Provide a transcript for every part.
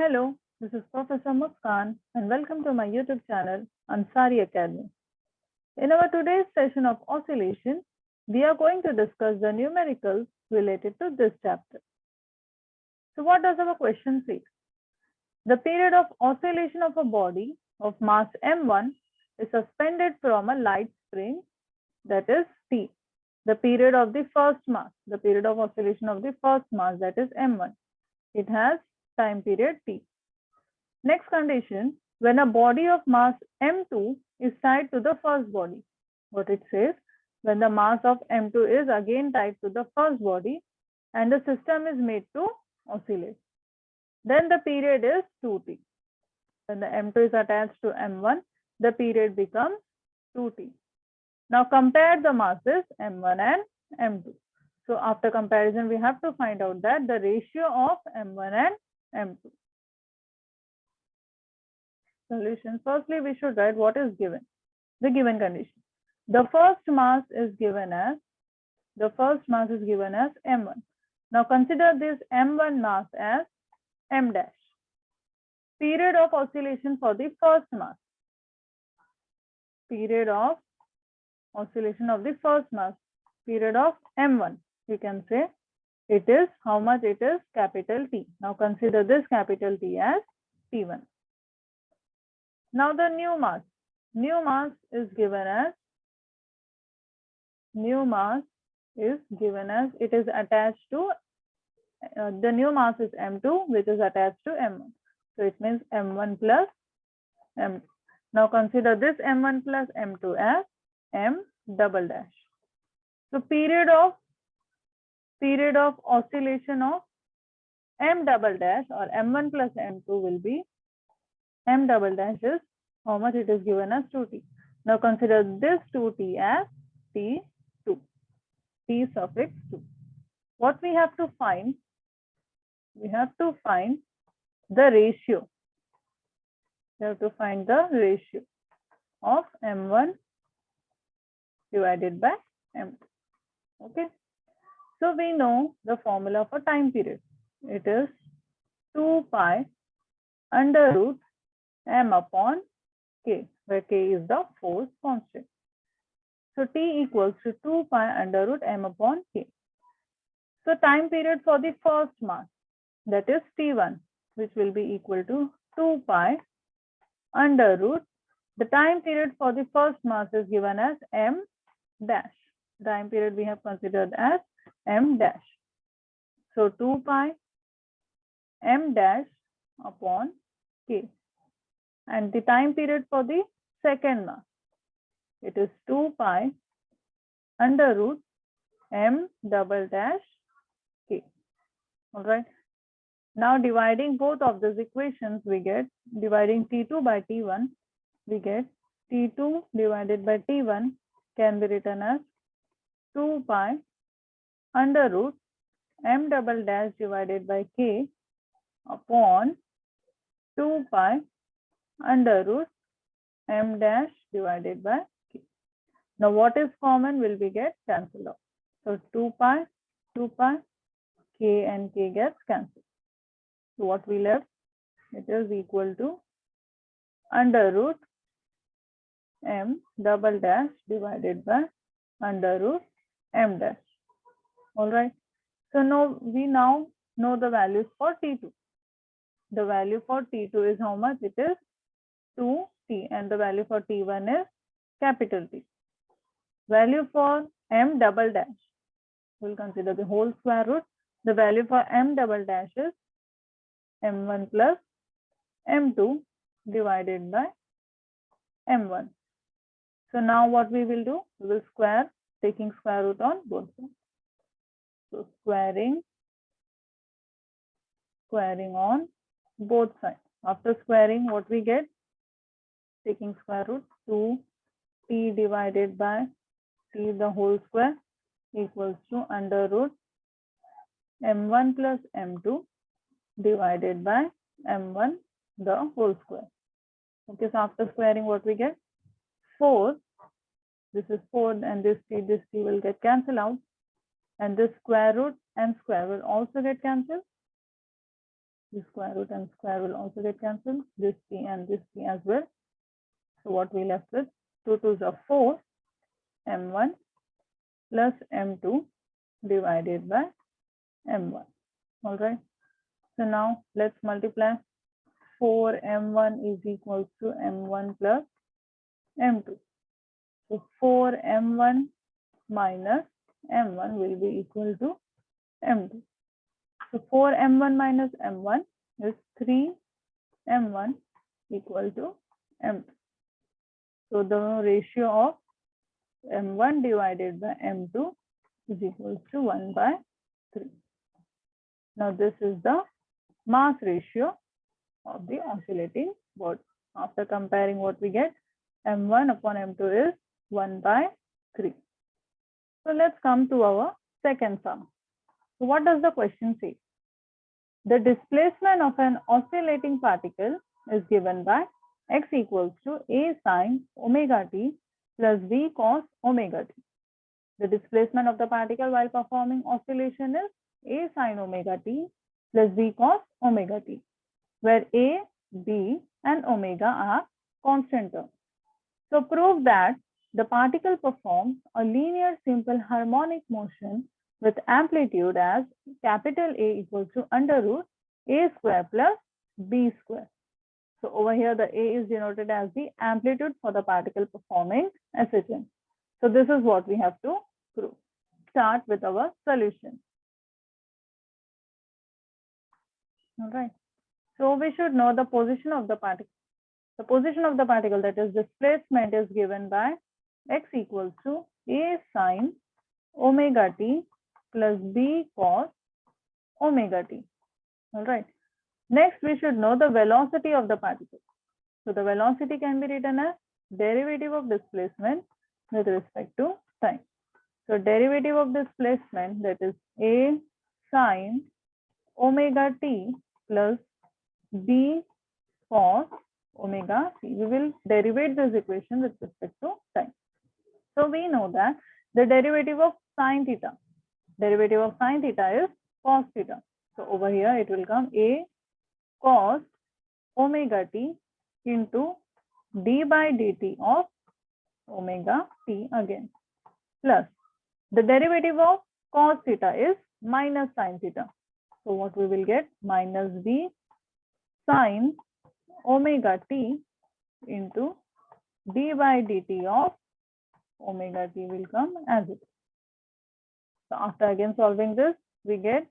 Hello, this is Professor Muskan and welcome to my YouTube channel Ansari Academy. In our today's session of oscillation, we are going to discuss the numericals related to this chapter. So what does our question say? The period of oscillation of a body of mass m1 is suspended from a light spring, that is t. The period of the first mass, the period of oscillation of the first mass, that is m1. It has time period t. Next condition, when a body of mass m2 is tied to the first body. What it says, when the mass of m2 is again tied to the first body and the system is made to oscillate. Then the period is 2t. When the m2 is attached to m1, the period becomes 2t. Now compare the masses m1 and m2. So after comparison, we have to find out that the ratio of m1 and m2. Solution. Firstly, we should write what is given. The given condition. The first mass is given as m1. Now consider this m1 mass as m dash. Period of oscillation for the first mass. Period of oscillation of the first mass. Period of m1. You can say it is how much? It is capital T. Now consider this capital T as T1. Now the new mass. New mass is given as it is attached to the new mass is m2, which is attached to m1. So it means m1 plus m2. Now consider this m1 plus m2 as m double dash. So period of oscillation of m double dash or m1 plus m2 will be m double dash is how much? It is given as 2t. Now consider this 2t as t2, t suffix 2. What we have to find? We have to find the ratio. We have to find the ratio of m1 divided by m2. Okay. So we know the formula for time period. It is 2 pi under root m upon k, where k is the force constant. So T equals to 2 pi under root m upon k. So time period for the first mass, that is T1, which will be equal to 2 pi under root. The time period for the first mass is given as m dash. Time period we have considered as m dash. So 2 pi m dash upon k. And the time period for the second mass, it is 2 pi under root m double dash k. All right. Now dividing both of these equations, we get, dividing T2 by T1, we get T2 divided by T1 can be written as 2 pi under root m double dash divided by k upon 2 pi under root m dash divided by k. Now what is common will be get cancelled out. So 2 pi, k and k gets cancelled. So what we left? It is equal to under root m double dash divided by under root m dash. All right. So now we know the values for T2. The value for T2 is how much? It is 2t, and the value for T1 is capital T. Value for m double dash, we'll consider the whole square root. The value for m double dash is m1 plus m2 divided by m1. So now what we will do? We will square, taking square root on both sides. So squaring on both sides. After squaring, what we get? Taking square root, 2t divided by t the whole square equals to under root m1 plus m2 divided by m1 the whole square. Okay, so after squaring, what we get? 4. This is 4, and this t will get cancelled out, and this square root and square will also get cancelled. The square root and square will also get cancelled. This t and this t as well. So what we left with? 2 2s are 4 m1 plus m2 divided by m1. All right. So now let's multiply. 4 m1 is equals to m1 plus m2. So 4 m1 minus m1 will be equal to m2. So 4 m1 minus m1 is 3 m1 equal to m2. So the ratio of m1 divided by m2 is equal to 1 by 3. Now this is the mass ratio of the oscillating body. After comparing what we get, m1 upon m2 is 1 by 3. So let's come to our second sum. So what does the question say? The displacement of an oscillating particle is given by x equals to a sine omega t plus b cos omega t. The displacement of the particle while performing oscillation is a sine omega t plus b cos omega t, where a, b and omega are constant terms. So prove that the particle performs a linear simple harmonic motion with amplitude as capital A equals to under root a square plus b square. So over here the A is denoted as the amplitude for the particle performing SHM. So this is what we have to prove. Start with our solution. All right. So we should know the position of the particle. The position of the particle, that is displacement, is given by x equals to a sine omega t plus b cos omega t. All right. Next, we should know the velocity of the particle. So the velocity can be written as derivative of displacement with respect to time. So derivative of displacement, that is a sine omega t plus b cos omega t. We will derivate this equation with respect to time. So we know that the derivative of sine theta is cos theta. So over here it will come a cos omega t into d by dt of omega t again, plus the derivative of cos theta is minus sine theta. So what we will get? Minus b sine omega t into d by dt of omega t will come as it is. So after again solving this, we get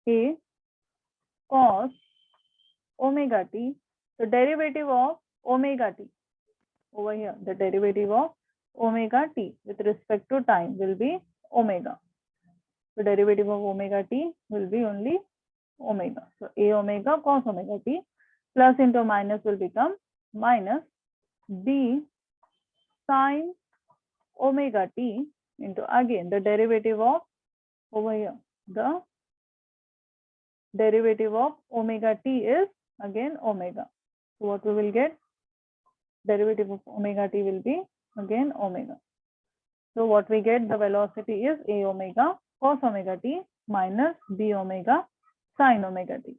a cos omega t. So derivative of omega t over here, the derivative of omega t with respect to time will be omega. So derivative of omega t will be only omega. So a omega cos omega t plus into minus will become minus b sine omega t into again the derivative of over here, the derivative of omega t is again omega. So what we will get? Derivative of omega t will be again omega. So what we get, the velocity is a omega cos omega t minus b omega sine omega t.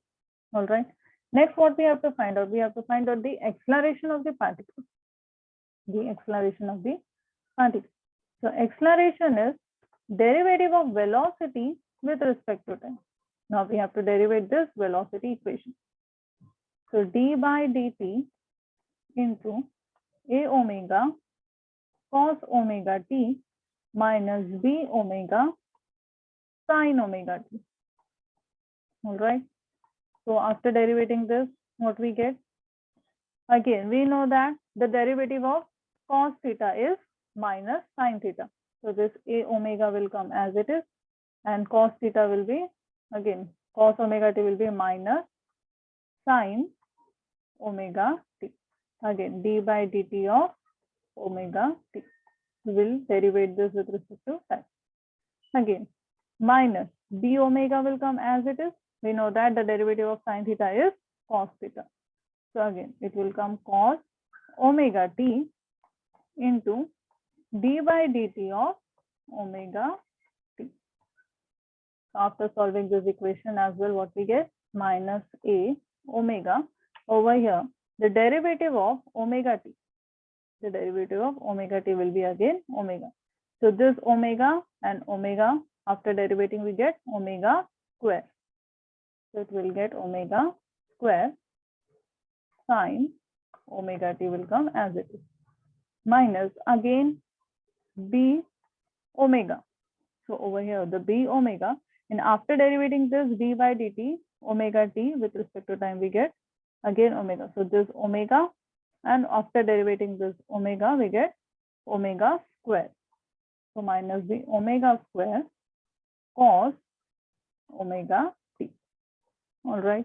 All right. Next, what we have to find out? We have to find out the acceleration of the particle. The acceleration of the particle. So acceleration is derivative of velocity with respect to time. Now we have to derivate this velocity equation. So d by dt into a omega cos omega t minus b omega sine omega t. All right. So after derivating this, what we get? Again, we know that the derivative of cos theta is minus sine theta. So this a omega will come as it is, and cos theta will be, again, cos omega t will be minus sine omega t. Again, d by dt of omega t. We will derivate this with respect to time. Again, minus b omega will come as it is. We know that the derivative of sine theta is cos theta. So again, it will come cos omega t into d by dt of omega t. After solving this equation as well, what we get? minus a omega. Over here, the derivative of omega t. The derivative of omega t will be again omega. So this omega and omega, after derivating we get omega square. So it will get omega square sine omega t will come as it is, minus again b omega. So over here the b omega, and after derivating this d by dt omega t with respect to time we get again omega. So this omega, and after derivating this omega we get omega square. So minus the omega square cos omega t. All right.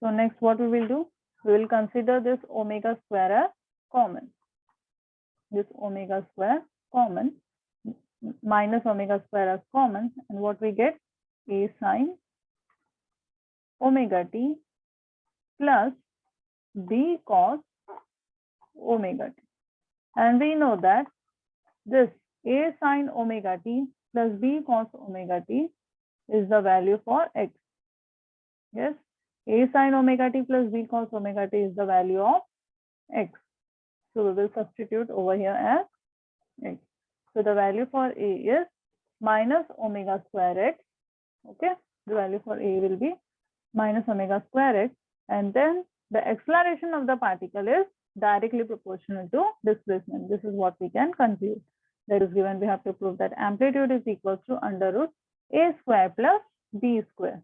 So next what we will do? We will consider this omega square as common. This omega square common, minus omega square as common, and what we get? A sine omega t plus b cos omega t. And we know that this a sine omega t plus b cos omega t is the value for x. Yes, a sine omega t plus b cos omega t is the value of x. So we will substitute over here as x. So the value for a is minus omega square x. Okay, the value for a will be minus omega square x, and then the acceleration of the particle is directly proportional to displacement. This is what we can conclude. That is given, we have to prove that amplitude is equal to under root a square plus b square.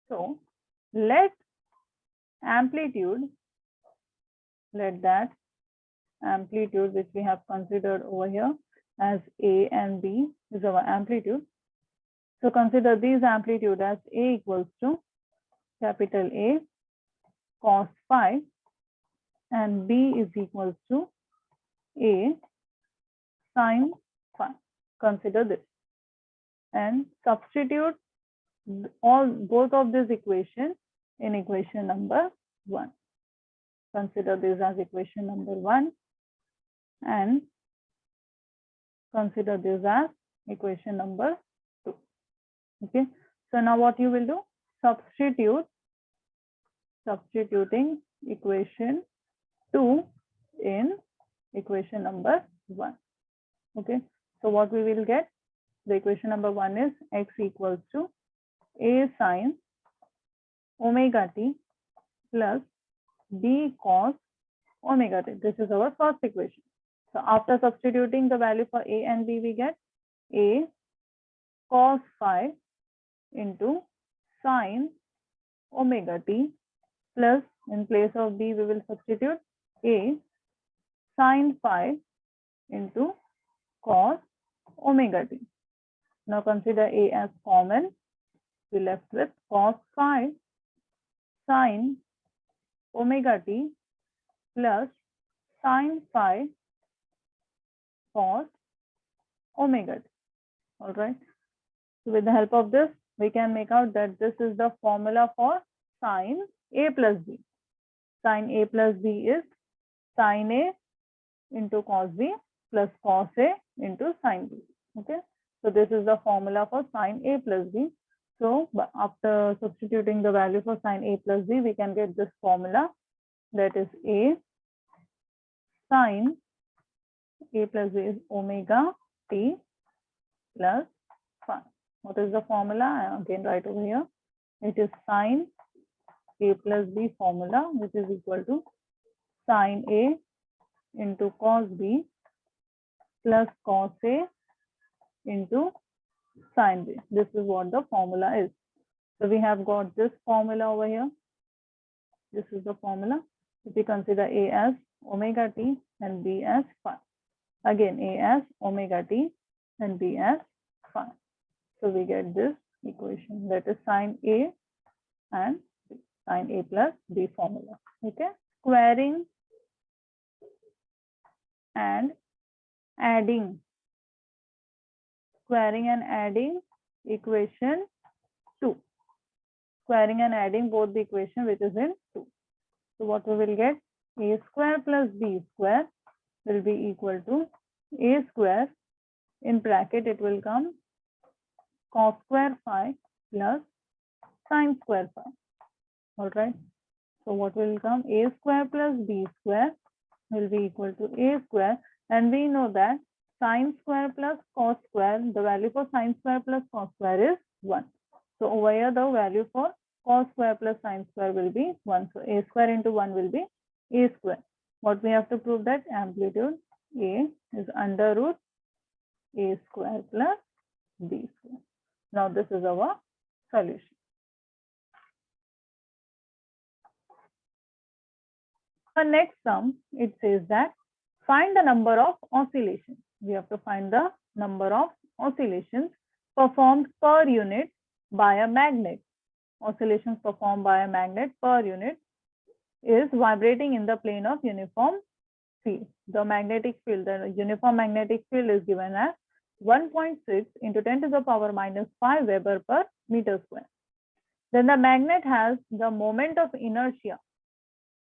So let amplitude, let that amplitude which we have considered over here as a and b is our amplitude. So consider these amplitude as a equals to capital A cos phi and b is equals to a sine phi. Consider this and substitute both of these equations in equation number 1. Consider this as equation number 1 and consider this as equation number 2. Okay, so now what you will do? Substituting equation 2 in equation number 1. Okay, so what we will get? The equation number 1 is x equals to a sine omega t plus b cos omega t. This is our first equation. So after substituting the value for a and b, we get a cos phi into sine omega t plus, in place of b we will substitute a sine phi into cos omega t. Now consider a as common. We left with cos phi sine omega t plus sine phi cos omega t. All right. So with the help of this, we can make out that this is the formula for sine a plus b. Sine a plus b is sine a into cos b plus cos a into sine b. Okay. So this is the formula for sine a plus b. So after substituting the value for sine a plus b, we can get this formula, that is a sine a plus b is omega t plus phi. What is the formula? I again write over here. It is sine a plus b formula, which is equal to sine a into cos b plus cos a into sine b. This is what the formula is. So we have got this formula over here. This is the formula. If we consider a as omega t and b as phi. Again, a as omega t and b as phi. So we get this equation, that is sine a and b, sine a plus b formula. Okay. Squaring and adding. Squaring and adding equation 2. Squaring and adding both the equation which is in 2. So what we will get? A square plus b square will be equal to a square, in bracket it will come cos square phi plus sine square phi. All right. So what will come? A square plus B square will be equal to A square. And we know that sine square plus cos square, the value for sine square plus cos square is 1. So over here, the value for cos square plus sine square will be 1. So A square into 1 will be A square. What we have to prove that amplitude A is under root A square plus B square. Now this is our solution. For next sum, it says that find the number of oscillations. We have to find the number of oscillations performed per unit by a magnet. Oscillations performed by a magnet per unit is vibrating in the plane of uniform field. The magnetic field, the uniform magnetic field is given as 1.6 into 10 to the power minus 5 Weber per meter square. Then the magnet has the moment of inertia.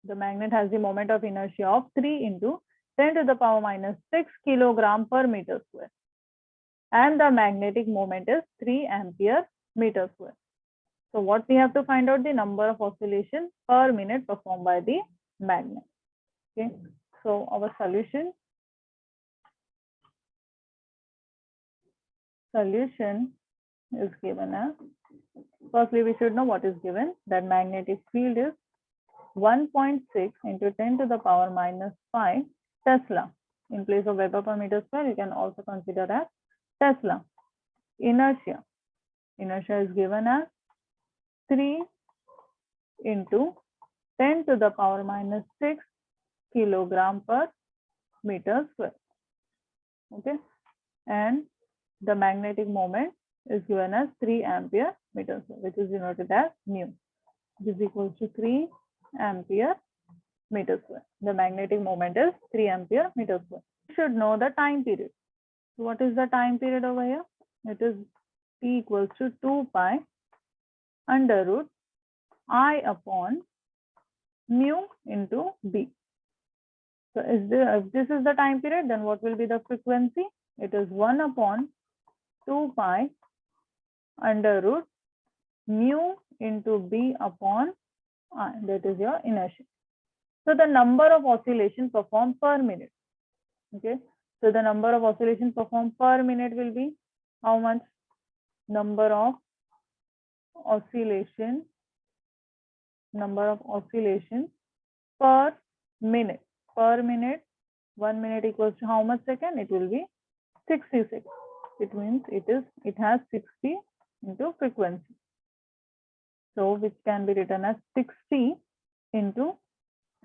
The magnet has the moment of inertia of 3 into 10 to the power minus 6 kilogram per meter square. And the magnetic moment is 3 ampere meter square. So what we have to find out the number of oscillations per minute performed by the magnet. Okay. So our solution is given as, firstly we should know what is given, that magnetic field is 1.6 into 10 to the power minus 5 Tesla. In place of Weber per meter square, you can also consider as Tesla. Inertia is given as 3 into 10 to the power minus 6 kilogram per meter square. Okay. And the magnetic moment is given as 3 ampere meter square, which is denoted as mu. This is equal to 3 ampere meter square. The magnetic moment is 3 ampere meter square. You should know the time period. So what is the time period over here? It is T equals to 2 pi under root I upon mu into B. So if this is the time period, then what will be the frequency? It is 1 upon 2 pi under root mu into B upon I. That is your inertia. So the number of oscillations performed per minute. Okay. So the number of oscillations performed per minute will be how much? Number of oscillations per minute. Per minute, 1 minute equals to how much second? It will be 60 seconds. It means it has 60 into frequency. So which can be written as 60 into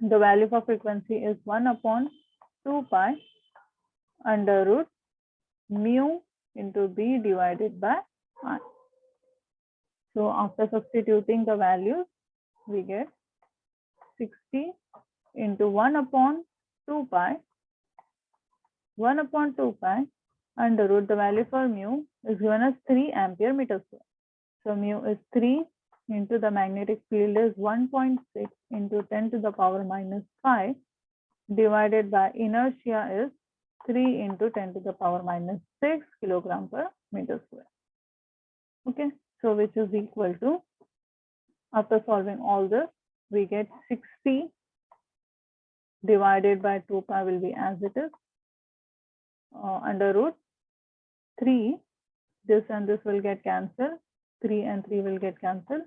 the value for frequency is 1 upon 2 pi under root mu into B divided by I. So after substituting the values, we get 60 into 1 upon 2 pi under root, the value for mu is given as 3 ampere meter square. So mu is 3 into the magnetic field is 1.6 into 10 to the power minus 5 divided by inertia is 3 into 10 to the power minus 6 kilogram per meter square. Okay, so which is equal to, after solving all this, we get 60 divided by 2 pi will be as it is under root 3. This and this will get cancelled. 3 and 3 will get cancelled.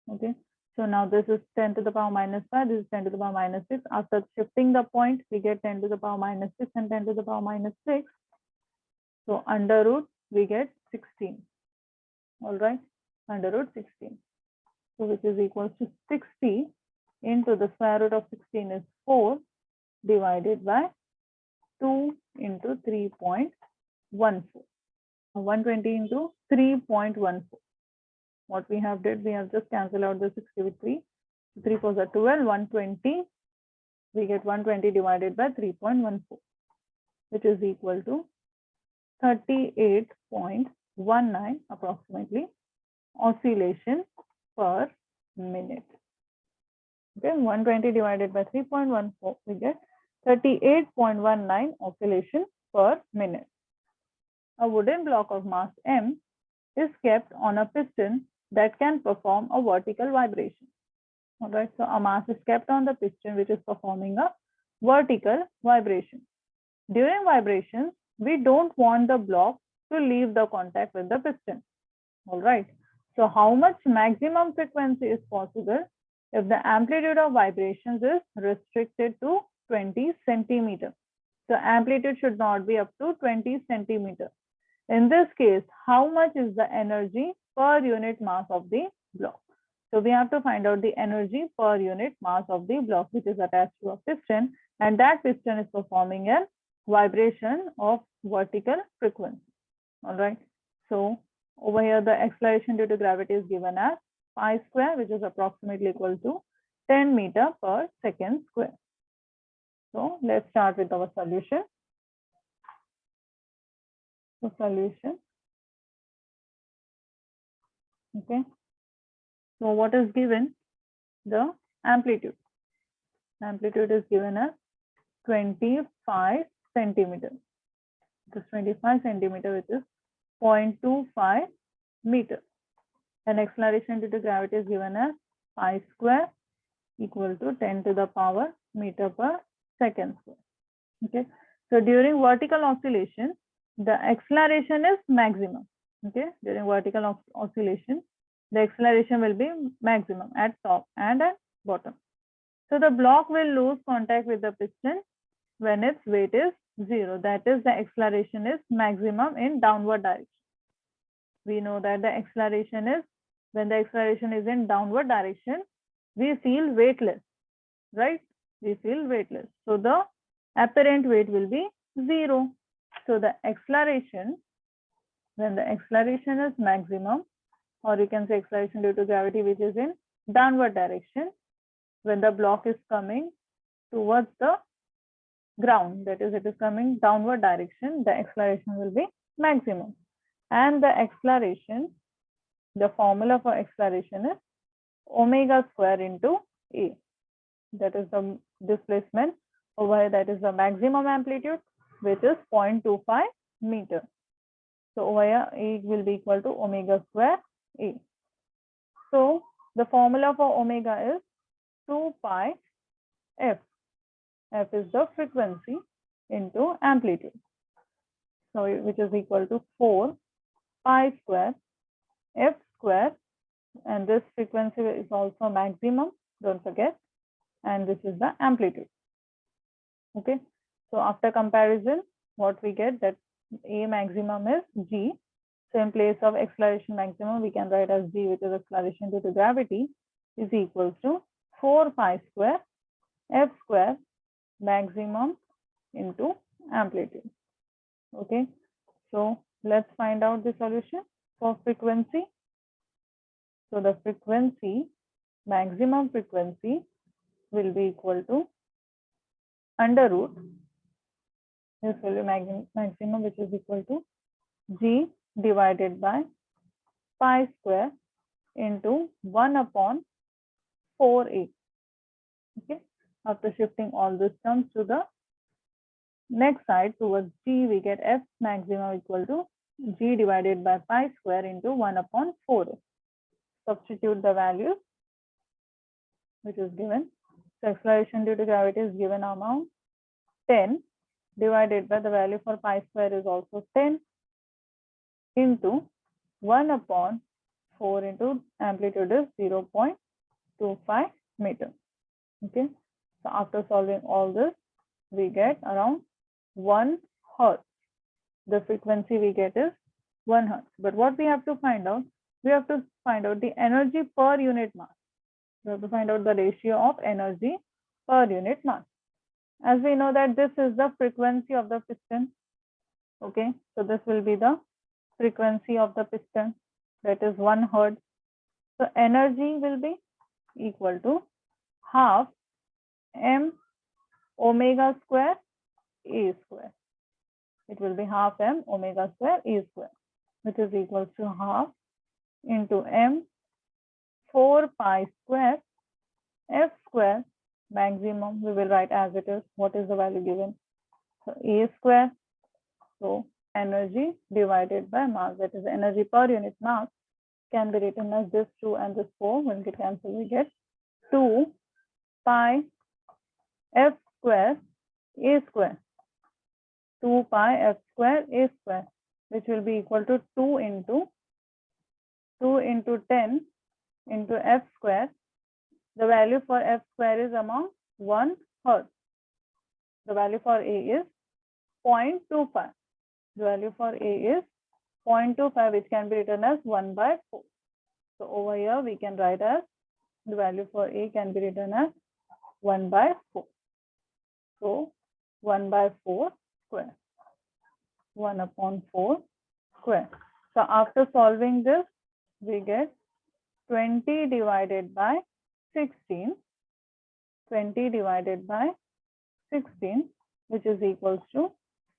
Okay, so now this is 10 to the power minus 5, this is 10 to the power minus 6. After shifting the point, we get 10 to the power minus 6 and 10 to the power minus 6. So under root, we get 16. All right, under root 16. So which is equal to 60 into the square root of 16 is 4 divided by 2 into 3.14. 120 into 3.14. What we have did, we have just cancelled out the 60 with 3. 3 4s are 12, 120. We get 120 divided by 3.14, which is equal to 38.19 approximately oscillation per minute. Okay, 120 divided by 3.14, we get 38.19 oscillation per minute. A wooden block of mass m is kept on a piston that can perform a vertical vibration. All right, so a mass is kept on the piston which is performing a vertical vibration. During vibrations, we don't want the block to leave the contact with the piston. All right, so how much maximum frequency is possible if the amplitude of vibrations is restricted to 20 centimeter? The amplitude should not be up to 20 centimeter. In this case, how much is the energy per unit mass of the block? So we have to find out the energy per unit mass of the block which is attached to a piston, and that piston is performing a vibration of vertical frequency. All right. So over here, the acceleration due to gravity is given as pi square, which is approximately equal to 10 meter per second square. So let's start with our solution. So solution. Okay. So what is given? The amplitude. Amplitude is given as 25 centimeter. This 25 centimeter, which is 0.25 meter. And acceleration due to gravity is given as pi square equal to 10 to the power meter per second square. Okay. So during vertical oscillation, the acceleration is maximum. Okay. During vertical oscillation, the acceleration will be maximum at top and at bottom. So the block will lose contact with the piston when its weight is 0. That is, the acceleration is maximum in downward direction. We know that the acceleration is, when the acceleration is in downward direction, we feel weightless, right? We feel weightless. So the apparent weight will be 0. So the acceleration, when the acceleration is maximum, or you can say acceleration due to gravity, which is in downward direction, when the block is coming towards the ground, that is, it is coming downward direction, the acceleration will be maximum. And the acceleration, the formula for acceleration is omega square into A. That is the displacement over here, that is the maximum amplitude, which is 0.25 meter. So over here, A will be equal to omega square A. So the formula for omega is 2 pi F. F is the frequency into amplitude. So which is equal to 4 pi square F square, and this frequency is also maximum, don't forget, and this is the amplitude. Okay, so after comparison, what we get, that A maximum is G. So in place of acceleration maximum, we can write as G, which is acceleration due to gravity, is equals to 4 pi square F square maximum into amplitude. Okay, so let's find out the solution for frequency. So the frequency, maximum frequency, will be equal to under root, this will be maximum, which is equal to G divided by pi square into 1 upon 4A. Okay, after shifting all these terms to the next side towards G, we get F maximum equal to G divided by pi square into 1 upon 4A. Substitute the values which is given. So acceleration due to gravity is given amount 10 divided by the value for pi square is also 10 into 1 upon 4 into amplitude is 0.25 meter. Okay, so after solving all this, we get around 1 hertz. The frequency we get is 1 hertz. But what we have to find out, we have to find out the energy per unit mass. We have to find out the ratio of energy per unit mass. As we know that this is the frequency of the piston. Okay, so this will be the frequency of the piston, that is 1 hertz. So energy will be equal to half m omega square A square. It will be half m omega square A square, which is equal to half into m 4 pi square F square maximum. We will write as it is. What is the value given? So A square. So energy divided by mass, that is energy per unit mass, can be written as this 2 and this 4 will get cancelled. We get 2 pi f square a square. 2 pi f square a square, which will be equal to 2 into 10 into f square. The value for f square is among 1 hertz. The value for a is 0.25. The value for a is 0.25, which can be written as 1 by 4. So over here we can write as the value for a can be written as 1 by 4. So 1 by 4 square. 1 upon 4 square. So after solving this, we get 20 divided by 16. 20 divided by 16, which is equals to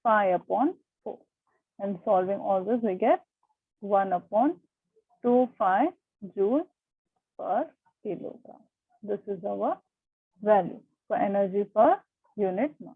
5 upon 4. And solving all this, we get 1 upon 25 joule per kilogram. This is our value for energy per unit mass.